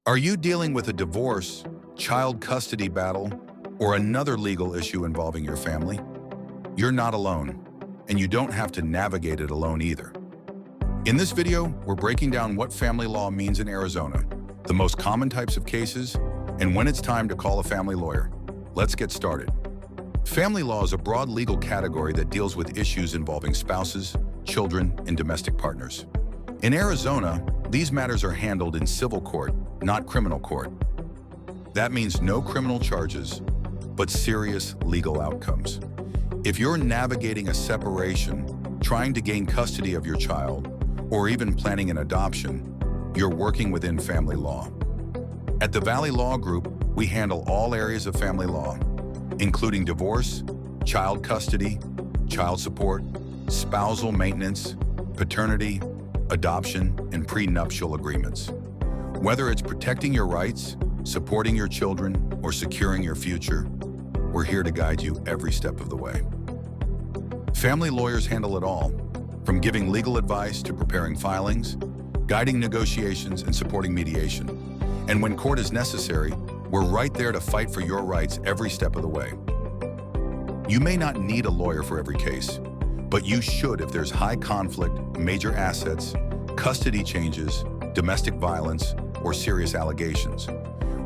Are you dealing with a divorce, child custody battle, or another legal issue involving your family? You're not alone, and you don't have to navigate it alone either. In this video, we're breaking down what family law means in Arizona, the most common types of cases, and when it's time to call a family lawyer. Let's get started. Family law is a broad legal category that deals with issues involving spouses, children, and domestic partners. In Arizona, these matters are handled in civil court, not criminal court. That means no criminal charges, but serious legal outcomes. If you're navigating a separation, trying to gain custody of your child, or even planning an adoption, you're working within family law. At the Valley Law Group, we handle all areas of family law, including divorce, child custody, child support, spousal maintenance, paternity, adoption, and prenuptial agreements. Whether it's protecting your rights, supporting your children, or securing your future, we're here to guide you every step of the way. Family lawyers handle it all, from giving legal advice to preparing filings, guiding negotiations, and supporting mediation. And when court is necessary, we're right there to fight for your rights every step of the way. You may not need a lawyer for every case, but you should if there's high conflict, major assets, custody changes, domestic violence, or serious allegations.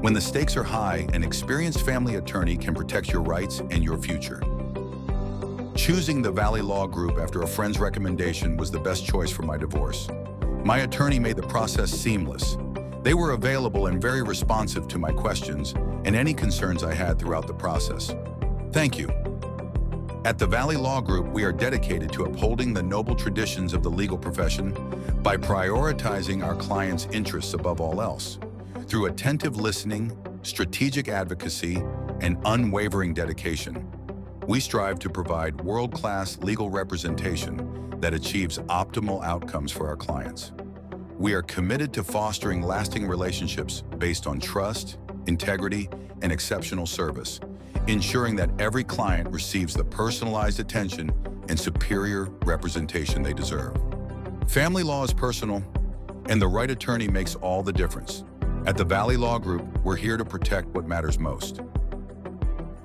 When the stakes are high, an experienced family attorney can protect your rights and your future. Choosing the Valley Law Group after a friend's recommendation was the best choice for my divorce. My attorney made the process seamless. They were available and very responsive to my questions and any concerns I had throughout the process. Thank you. At the Valley Law Group, we are dedicated to upholding the noble traditions of the legal profession by prioritizing our clients' interests above all else. Through attentive listening, strategic advocacy, and unwavering dedication, we strive to provide world-class legal representation that achieves optimal outcomes for our clients. We are committed to fostering lasting relationships based on trust, integrity, and exceptional service, ensuring that every client receives the personalized attention and superior representation they deserve. Family law is personal, and the right attorney makes all the difference. At the Valley Law Group, we're here to protect what matters most.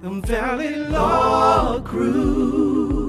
The Valley Law Group.